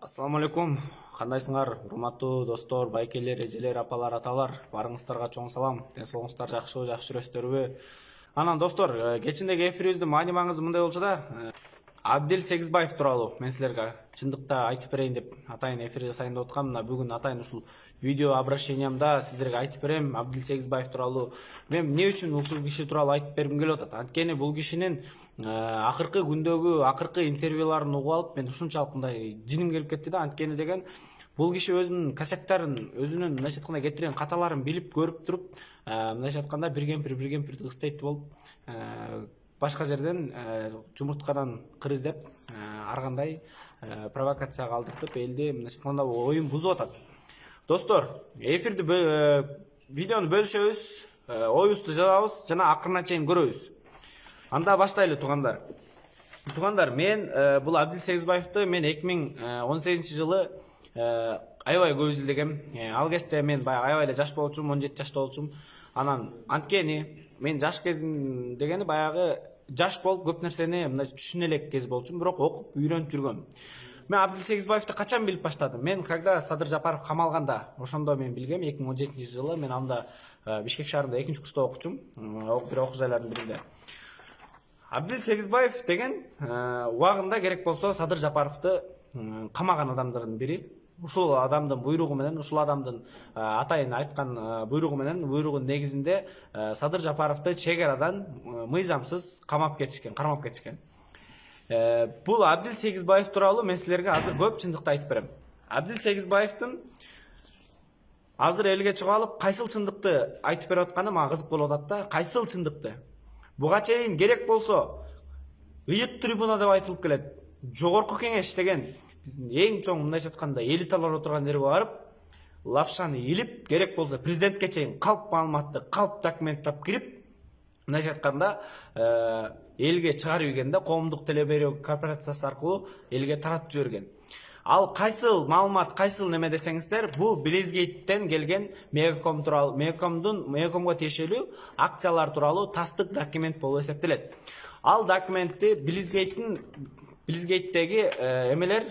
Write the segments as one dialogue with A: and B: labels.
A: Assalamu алейкум. Кандайсыңар? Урматтуу достор, байкелер, эжелер, апалар, аталар. Барыңыздарга чоң салам. Денсаулыгыңыздар жакшыбы, жакшы жүрөсүздөрбү? Анан достор, кечиндеги эфирибиздин маани маңызы мындай болчу да, Абдил Сегизбаев тууралуу мен силерге чындыкта айтып берейин деп атайын эфир жасайын деп аткам. Мына бүгүн атайын ушул видео обращениямда сиздерге айтып берем Абдил Сегизбаев тууралуу. Мен эмне үчүн ушул киши тууралуу айтып бергим келип атат? Анткени бул кишинин акыркы күндөгү акыркы интервьюларын угуп алып мен ушунчалык мындай жиним келип кетти да. Анткени деген бул киши өзүнүн косяктарын, өзүнүн мындайча айтканда кетирген каталарын билип көрүп туруп, мындайча айтканда бир кемпирди кыстайт болуп, башка жерден жумурткадан кыр издеп, ар кандай провокацияга алдыртып, элди мындайча айтканда оюн бузуп атат. Достор, эфирди видеону бөлүшөбүз, оюбузду жазабыз жана акырына чейин көрөбүз. Анда баштайлы туугандар. Туугандар, мен бул Абдил Сегизбаевди мен 2018-жылы аябай көп изилдегем. Ал кезде мен баягы аябай эле жаш болчумун, 17 жашта болчумун. Анан анткени мен жаш кезим дегени баягы жаш болуп көп нерсени мындай түшүнө элек кез болчумун, бирок окуп үйрөнүп жүргөм. Мен Абдил Сегизбаевди качан билип баштадым? Мен когда Садыр Жапаров камалганда, ошондо мен билгем. 2017-жылы мен анда Бишкек шаарында 2-курста окучумун, бир окуу жайлардын биринде. Абдил Сегизбаев деген убагында керек болсо Садыр Жапаровду камаган адамдардын бири. Ушул адамдын буйругу менен, ушул адамдын атайын айткан буйругу буйругунун негизинде Садыр Жапаровду чек арадан мыйзамсыз камап кетишкен, кармап кетишкен. Бул Абдил Сегизбаев тууралуу мен силерге азыр көп чындыкты айтып берем. Абдил Сегизбаевдин азыр элге чыгып алып кайсыл чындыкты айтып берип атканы мага кызык болуп атат да. Кайсыл чындыкты? Буга чейин керек болсо ыйык трибуна деп айтылып келет. Жогорку кеңеш деген эң чоң мындайча айтканда элиталар отурган жерге барып, лапшаны илип, керек болсо президентке чейин калп маалыматты, калп документтап кирип, мындайча айтканда элге чыгарып ийген да, коомдук телеберүү корпорациясы аркылуу элге таратып жиберген. Ал кайсыл маалымат, кайсыл неме десеңиздер, бул Билизгейттен келген Мегаком тууралуу, Мегакомго тиешелүү акциялар тууралуу тастык документ болуп эсептелет. Ал документти Билизгейттеги эмелер,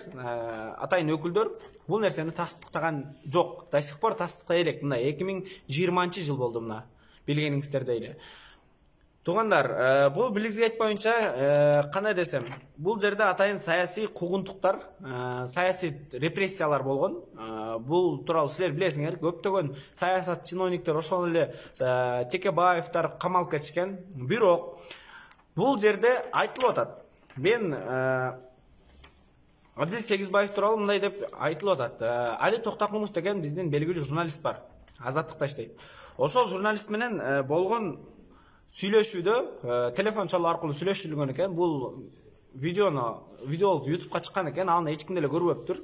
A: атайын өкүлдөр бул нерсени тастыктаган жок. До сих пор тастыктай элек. Мына 2020-жыл болду мына. Билгениңиздердей эле. Туугандар, бул Билизгейт боюнча кандай десем, бул жерде атайын саясий куугунтуктар, саясий репрессиялар болгон. Бул тууралуу силер билесиңер, көптөгөн саясат чиновниктер, ошол эле Текебаевдер камалып кетишкен. Бирок бул жерде айтылып атат. Мен Абдил Сегизбаев тууралуу мындай деп айтылып атат. Али Токтокумов деген биздин белгилүү журналист бар. Азаттыкта иштейт. Ошол журналист менен болгон сүйлөшүүдө телефон чалуу аркылуу сүйлөшүлгөн экен. Бул видеолуп YouTube'га чыккан экен. Аны эч ким деле көрбөптүр.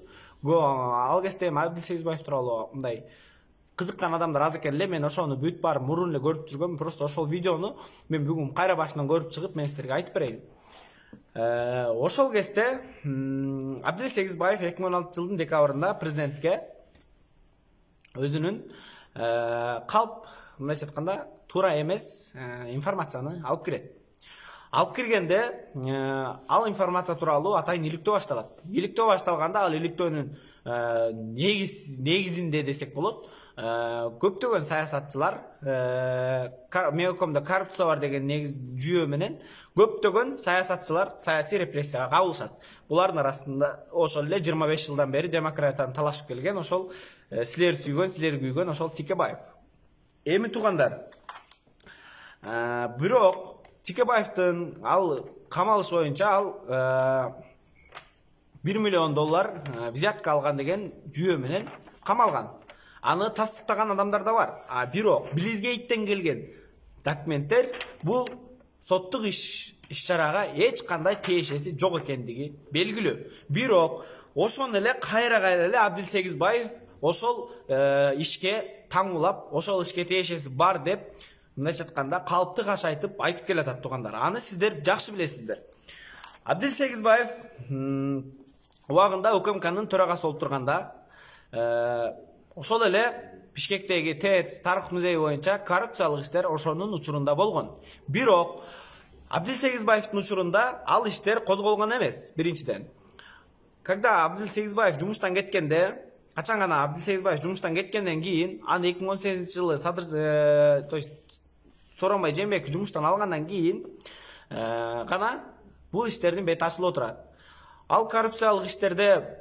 A: Ал кезде Абдил Сегизбаев тууралуу мындай кызыккан адамдар аз экен эле. Мен ошону бүт барып мурун эле көрүп жүргөм. Просто ошол видеону мен бүгүн кайра башынан көрүп чыгып мен силерге айтып берейин. Ошол кезде Абдил Сегизбаев 2016-жылдын декабрында президентке өзүнүн калп, мындайча айтканда, туура эмес информацияны алып кирет. Алып киргенде ал информация тууралуу атайын иликтөө башталат. Иликтөө башталганда ал иликтөөнүн негизинде десек болот, көптөгөн саясатчылар Мегакомдо коррупция бар деген негиз жүйө менен көптөгөн саясатчылар саясий репрессияга кабылышат. Булардын арасында ошол эле 25 жылдан бери демократияны талашып келген, ошол силер сүйгөн, силер күйгөн ошол Текебаев. Эми туугандар, бирок Текебаевдин ал камалыш боюнча ал $1 миллион взятка алган деген жүйө менен камалган. Аны тастыктаган адамдар да бар. Бирок Билизгейттен келген документтер бул соттук иш-чарага эч кандай тиешеси жок экендиги белгилүү. Бирок ошону эле кайра эле Абдил Сегизбаев ошол ишке таңуулап, ошол ишке тиешеси бар деп, мындайча айтканда, калпты кашайтып айтып келатат туугандар. Аны сиздер жакшы билесиздер. Абдил Сегизбаев убагында УКМКнын төрагасы болуп турганда, ошол эле Бишкектеги ТЭЦ тарых музейи боюнча коррупциялык иштер ошонун учурунда болгон. Бирок Абдил Сегизбаевдин учурунда ал иштер козголгон эмес, биринчиден. Когда Абдил Сегизбаев жумуштан кеткенде, качан гана Абдил Сегизбаев жумуштан кеткенден кийин, аны 2018-жылы то есть Сооронбай Жээнбеков жумуштан алгандан кийин гана бул иштердин бети ачылып отурат. Ал коррупциялык иштерде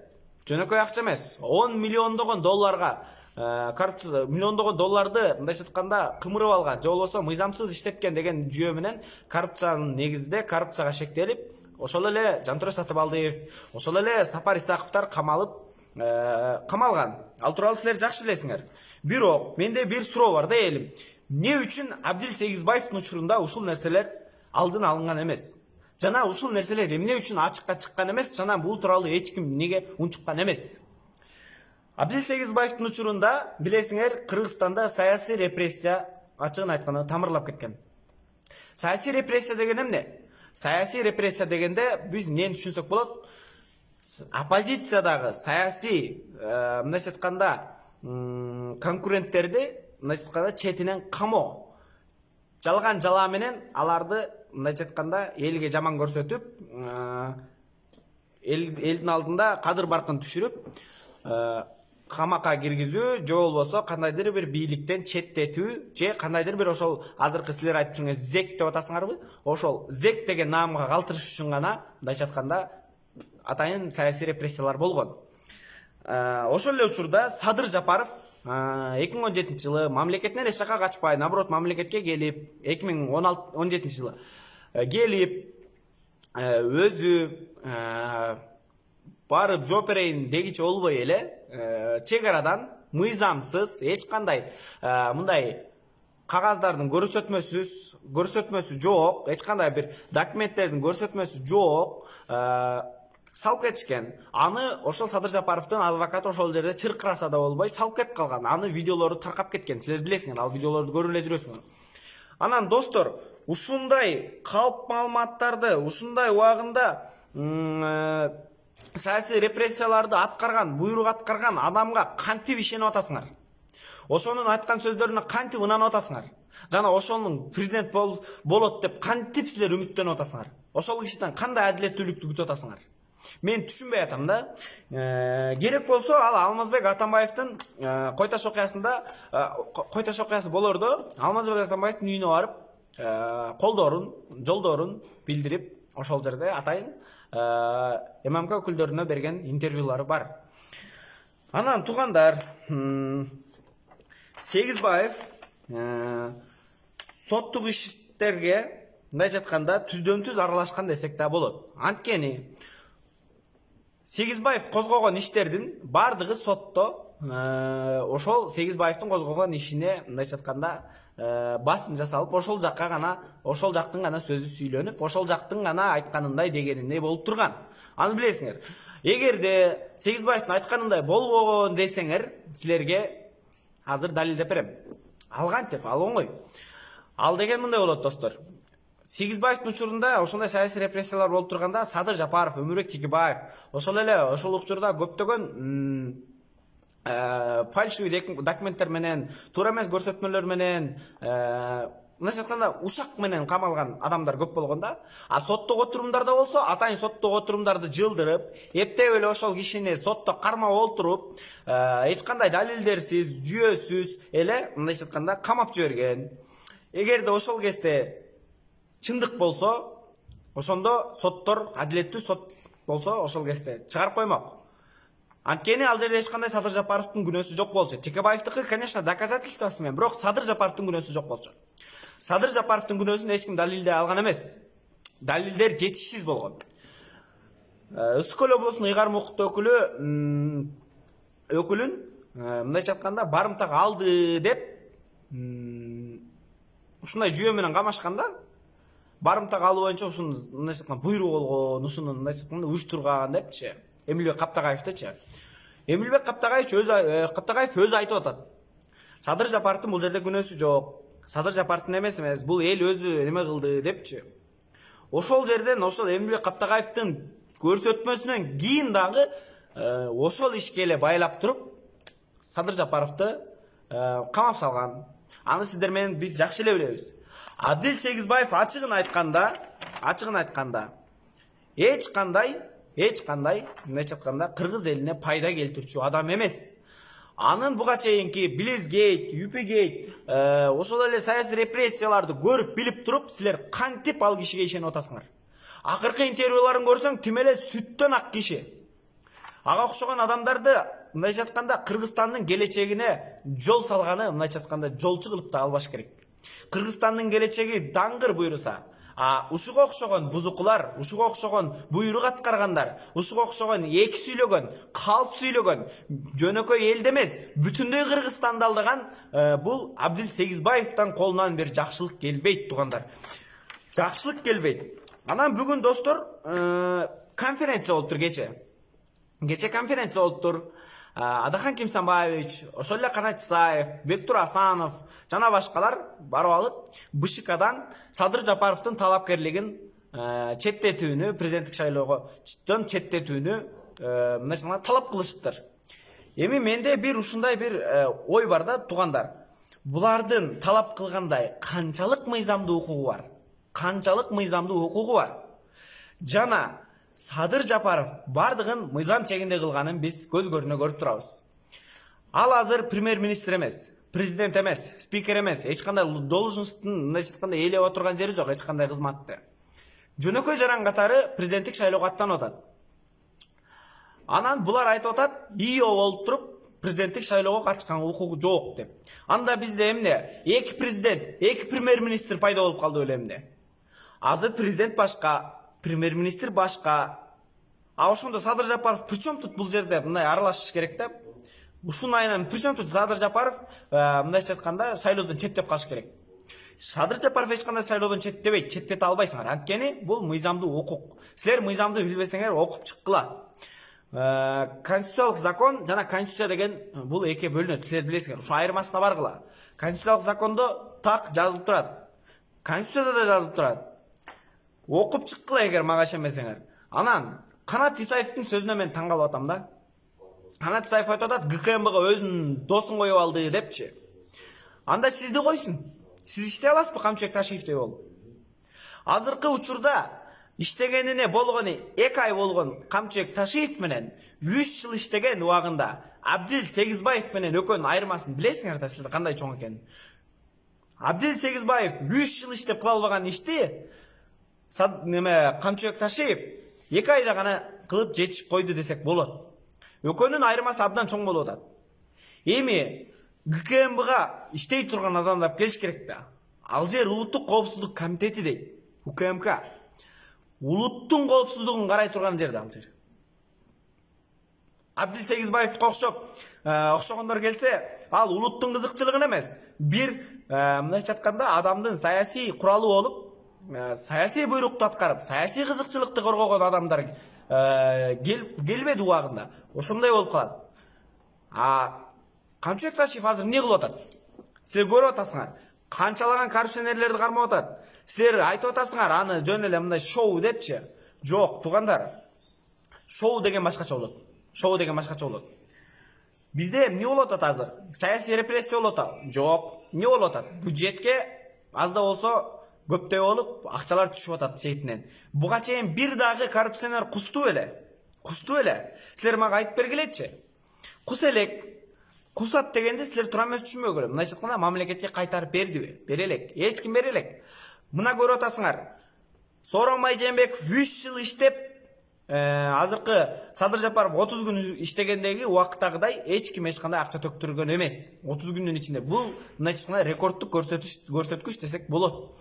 A: жөнөкөй акча эмес, 10 миллиондогон долларга коррупция миллиондогон долларды мындайча айтканда кымырып алган, же болбосо мыйзамсыз иштеткен деген жүйө менен коррупциянын негизинде коррупцияга шектелип, ошол эле Жантөрө Сатыбалдиев, ошол эле Сапар Исаковдор камалган. Ал тууралуу силер жакшы билесиңер. Бирок менде бир суроо бар да элим. Эмне үчүн Абдил Сегизбаевдин учурунда ушул нерселер алдын алынган эмес? Жана ушул нерселер эмне үчүн ачыкка чыккан эмес? Жана бул тууралуу эч ким неге унчуккан эмес? Абдил Сегизбаевдин учурунда билесиңер, Кыргызстанда саясий репрессия ачыгын айтканда тамырлап кеткен. Саясий репрессия деген эмне? Саясий репрессия дегенде биз эмнени түшүнсөк болот? Оппозициядагы саясий мындайча айтканда конкуренттерди мындайча айтканда четинен камоо. Жалган жала менен аларды мындайча айтканда элге жаман көрсөтүп, элдин алдында кадыр баркын түшүрүп, камакка киргизүү, же болбосо кандайдыр бир бийликтен четтетүү, же кандайдыр бир ошол азыркы силер айтып жүргөн зек деп атасыңарбы? Ошол зек деген наамга калтырыш үчүн гана мындайча айтканда атайын саясий репрессиялар болгон. Ошол эле учурда Садыр Жапаров 2017-жылы мамлекетинен эч жакка качпай, наоборот мамлекетке келип, 2017-жылы келип, өзү барып жооп берейин дегичи болбой эле чек-арадан мыйзамсыз эч кандай мындай кагаздардын көрсөтмөсү жок, эч кандай бир документтердин көрсөтмөсү жок салып кетишкен. Аны ошол Садыр Жапаровдун адвокаты ошол жерде чыркыраса да болбой салып кетип калган. Аны видеолору таркап кеткен. Силер билесиңер, ал видеолорду көрүп эле жүрөсүңөр. Анан достор, ушундай калп маалыматтарды, ушундай убагында саясий репрессияларды аткарган, буйрук аткарган адамга кантип ишенип атасыңар? Ошонун айткан сөздөрүнө кантип ынанып атасыңар? Жана ошонун президент болот деп кантип силер үмүттөнүп атасыңар? Ошол кишиден кандай адилеттүүлүктү күтүп атасыңар? Мен түшүнбөй атам да. Керек болсо ал Алмазбек Атамбаевдин Койташ окуясы болордо, Алмазбек Атамбаевдин үйүнө барып, колдорун, жолдорун билдирип, ошол жерде атайын ММК өкүлдөрүнө берген интервьюлары бар. Анан туугандар, Сегизбаев соттук иштерге мындайча айтканда түздөн-түз аралашкан десек да болот. Анткени Сегизбаев козгогон иштердин бардыгы сотто ошол Сегизбаевдин козгогон ишине мындайча айтканда басым жасалып, ошол жакка гана, ошол жактын гана сөзү сүйлөнүп, ошол жактын гана айтканындай дегениндей болуп турган. Аны билесиңер. Эгерде Сегизбаевдин айтканындай болбогон десеңер, силерге азыр далилдеп берем. Ал кантип, ал оңой. Ал деген мындай болот достор. Сегизбаевдин учурунда ошондой саясий репрессиялар болуп турганда Садыр Жапаров, Өмүрбек Текебаев, ошол эле ошол учурда көптөгөн фальшивый документтер менен, туура эмес көрсөтмөлөр менен, мындайча айтканда ушак менен камалган адамдар көп болгонда, а соттук отурумдарда болсо, атайын соттук отурумдарды жылдырып, эптеп эле ошол кишини сотто кармап олтуруп, эч кандай далилдерсиз, жүйөсүз эле мындайча айтканда камап жиберген. Эгерде ошол кезде чындык болсо, ошондо соттор адилеттүү сот болсо, ошол кезде чыгарып коймок. Анткени ал жерде эч кандай Садыр Жапаровдун күнөөсү жок болчу. Текебаевдики, конечно, доказательствосы менен, бирок Садыр Жапаровдун күнөөсү жок болчу. Садыр Жапаровдун күнөөсүн эч ким далилдей алган эмес. Далилдер жетишсиз болгон. Ысык Көл облусунун ыйгарым укуктуу өкүлүн мындайча айтканда барымтага алды деп ушундай жүйө менен камашканда, барымтага алуу боюнча ушуну мындайча айтканда буйрук болгон, ушуну мындайча айтканда уюштурган депчи. Эмилбек Каптагаевдичи. Эмилбек Каптагаев өзү айтып атат. Садыр Жапаровдун бул жерде күнөөсү жок. Садыр Жапаровдун эмес, бул эл өзү эме кылды депчи. Ошол жерден ошол Эмилбек Каптагаевдин көрсөтмөсүнөн кийин дагы ошол ишке эле байлап туруп Садыр Жапаровду камап салган. Аны сиздер менен биз жакшы эле билебиз. Абдил Сегизбаев ачыгын айтканда эч кандай эч кандай мындайча айтканда кыргыз элине пайда келтирчү адам эмес. Анын буга чейинки Блицгейт, Юпигейт, ошол эле саясий репрессияларды көрүп билип туруп, силер кантип ал кишиге ишенип атасыңар? Акыркы интервьюларын көрсөң, тим эле сүттөн ак киши. Ага окшогон адамдарды мындайча айтканда Кыргызстандын келечегине жол салганы, мындайча айтканда жолчу кылып да албаш керек. Кыргызстандын келечеги даңгыр буйруса, ушуга окшогон бузукулар, ушуга окшогон буйрук аткаргандар, ушуга окшогон эки сүйлөгөн, калп сүйлөгөн, жөнөкөй элде эмес, бүтүндөй Кыргызстанды алдаган бул Абдил Сегизбаевдин колунан бир жакшылык келбейт, туугандар. Жакшылык келбейт. Анан бүгүн достор, конференция болуптур кече. Кече конференция болуптур. Адахан Кимсанбаевич, ошол эле Канат Исаев, Бектур Асанов жана башкалар барып алып БШКдан Садыр Жапаровдун талапкерлигин четтетүүнү, президенттик шайлоодон четтетүүнү мындайча талап кылышыптыр. Эми менде бир ушундай бир ой бар да, туугандар. Булардын талап кылгандай канчалык мыйзамдуу укугу бар? Канчалык мыйзамдуу укугу бар? Жана Садыр Жапаров бардыгын мыйзам чегинде кылганын биз көз көрүнө көрүп турабыз. Ал азыр премьер-министр эмес, президент эмес, спикер эмес, эч кандай должностун мындайча айтканда ээлеп отурган жери жок, эч кандай кызматты. Жөнөкөй жаран катары президенттик шайлоого аттанып атат. Анан булар айтып атат, ИО болуп туруп президенттик шайлоого катышкан укугу жок деп. Анда бизде эмне? Эки президент, эки премьер-министр пайда болуп калды беле эмне? Азыр президент башка, премьер-министр башка. Ошондо Садыр Жапаров причем тут бул жерде мындай аралашыш керек да. Ушун айынан причем тут Садыр Жапаров мындайча айтканда шайлоодон четтеп калыш керек. Садыр Жапаров эч кандай шайлоодон четтебейт, четтете албайсыңар. Анткени бул мыйзамдуу укук. Силер мыйзамды билбесеңер окуп чыккыла. Конституциялык закон жана конституция деген бул эки бөлүнөт. Силер билесиңер. Ушу айырмасына баргыла. Конституциялык закондо так жазылып турат. Конституцияда да жазылып турат. Окуп чыккыла эгер мага ишенбесеңер. Анан Канат Исаевдин сөзүнө мен таң калып атам да. Канат Исаев айтып атат, ГКМБга өзүнүн досун коюп алды депчи. Анда сизди койсун. Сиз иштей аласызбы Камчыбек Ташиевдей болуп? Азыркы учурда иштегенине болгону 2 ай болгон Камчыбек Ташиев менен 3 жыл иштеген убагында Абдил Сегизбаев менен экөөнүн айырмасын билесиңер да, силер кандай чоң экенин. Абдил Сегизбаев 3 жыл иштеп кыла албаган ишти Камчыбек Ташиев 2 айда гана кылып жетишип койду десек болот. Экөөнүн айырмасы абдан чоң болуп атат. Эми ГКМБга иштей турган адамдар келиш керек да. Ал жер улуттук коопсуздук комитети дейт. УКМК. Улуттун коопсуздугун карай турган жер да ал жер. Абдил Сегизбаевге окшогондор келсе, ал улуттун кызыкчылыгын эмес, бир мындайча айтканда адамдын саясий куралы болуп, саясий буйрукту аткарып, саясий кызыкчылыкты коргогон адамдар келбеди убагында. Ошондой болуп калат. Камчыбек Ташиев азыр эмне кылып атат? Силер көрүп атасыңар. Канчалаган коррупционерлерди кармап атат. Силер айтып атасыңар, аны жөн эле мындай шоу депчи. Жок, туугандар. Шоу деген башкача болот. Шоу деген башкача болот. Бизде эмне болуп атат азыр? Саясий репрессия болуп атат? Жок. Эмне болуп атат? Бюджетке аз да болсо көптөй болуп, акчалар түшүп атат сейтинен. Буга чейин бир дагы коррупционер кусту беле? Кусту беле? Силер мага айтып бергилечи. Кус элек. Кусат дегенде силер тура эмес түшүнбөгүлө. Мындайча айтканда мамлекетке кайтарып бердиби? Бере элек. Эч ким бере элек. Мына көрүп атасыңар. Сооронбай Жээнбеков 3 жыл иштеп, азыркы Садыр Жапаров 30 күн иштегендеги убакыттагыдай эч ким эч кандай акча төктүргөн эмес. 30 күндүн ичинде бул мындайча айтканда рекордтук көрсөткүч десек болот.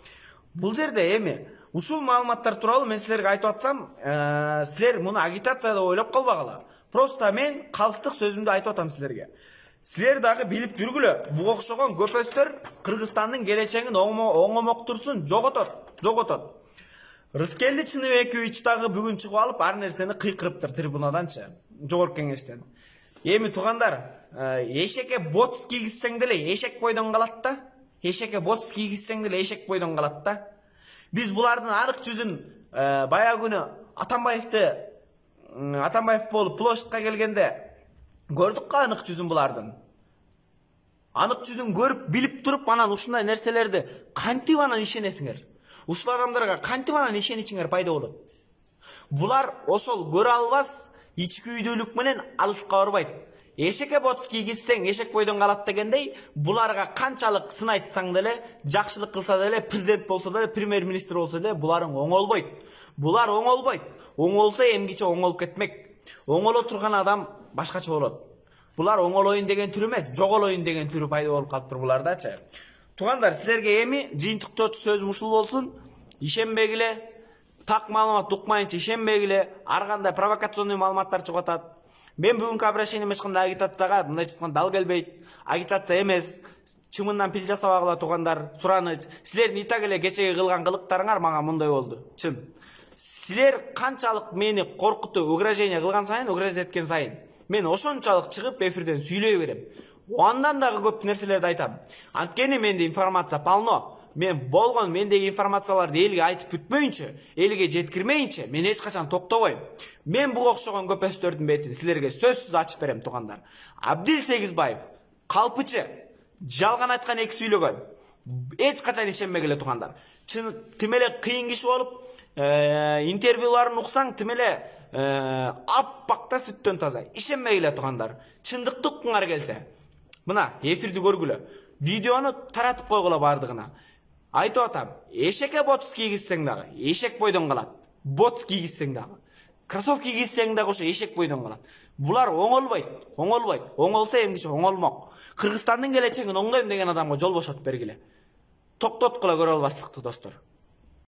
A: Бул жерде эми ушул маалыматтар тууралуу мен силерге айтып атсам, силер муну агитация деп ойлоп калбагыла. Просто мен калыстык сөзүмдү айтып атам силерге. Силер дагы билип жүргүлө, буга окшогон көпөстөр Кыргызстандын келечегин оңомоктурсун, жоготот. Рыскелди Чыныбекович дагы бүгүн чыгып алып, ар нерсени кыйкырыптыр трибунаданчы, жогорку кеңештен. Эми туугандар, эшекке бот кийгизсең деле эшек бойдон калат да. Эшекке бот кийгизсең деле эшек бойдон калат да. Биз булардын анык жүзүн баягы күнү Атамбаев болуп площадка келгенде көрдүк ка анык жүзүн булардын. Анык жүзүн көрүп, билип туруп, анан ушундай нерселерди кантип анан ишенесиңер? Ушул адамдарга кантип анан ишеничиңер пайда болот? Булар ошол көрө албас ички үйдүүлүк менен алыска барбайт. Эшекке ботс кийгизсең эшек бойдон калат дегендей, буларга канчалык сын айтсаң деле, жакшылык кылса деле, президент болсо деле, премьер-министр болсо деле, буларың оңолбойт. Булар оңолбойт. Оңолсо эмгиче оңолуп кетмек. Оңоло турган адам башкача болот. Булар оңолоюн деген түр эмес, жоголоюн деген түрү пайда болуп калыптыр булардачы. Туугандар, силерге эми жыйынтыктоо сөзүм ушул болсун. Ишенбегиле, так маалымат укмайынча ишенбегиле, ар кандай провокационный маалыматтар чыгып атат. Мен бүгүнкү обращением эч кандай агитацияга мындай чыккан дал келбейт. Агитация эмес, чымындан пил жасабагыла туугандар, сураныч. Силердин итак эле кечеги кылган кылыктарыңар мага мындай болду. Чын. Силер канчалык мени коркутуп, угрожение кылган сайын, угрожать эткен сайын, мен ошончалык чыгып эфирден сүйлөй берем. Андан дагы көп нерселерди айтам. Анткени менде информация полно. Мен болгон мендеги информацияларды элге айтып бүтпөйүнчө, элге жеткирмейинче мен эч качан токтобойм. Мен буга окшогон көпөстөрдүн бетин силерге сөзсүз ачып берем туугандар. Абдил Сегизбаев калпычы, жалган айткан, эки сүйлөгөн. Эч качан ишенбегиле туугандар. Чын тим эле кыйын киши болуп, интервьюларын уксаң тим эле аппакта сүттөн таза. Ишенбегиле туугандар. Чындыкты уккуңар келсе. Мына эфирди көргүлө. Видеону таратып койгула бардыгына. Айтып атам, эшекке ботс кийгизсең дагы, эшек бойдон калат. Ботс кийгизсең дагы, кроссовки кийгизсең дагы ошо эшек бойдон калат. Булар оңолбойт, оңолбойт. Оңолсо эмгиче оңолмок. Кыргызстандын келечегин оңдойм деген адамга жол бошотуп бергиле. Токтоткула көрө албастыкты, достор.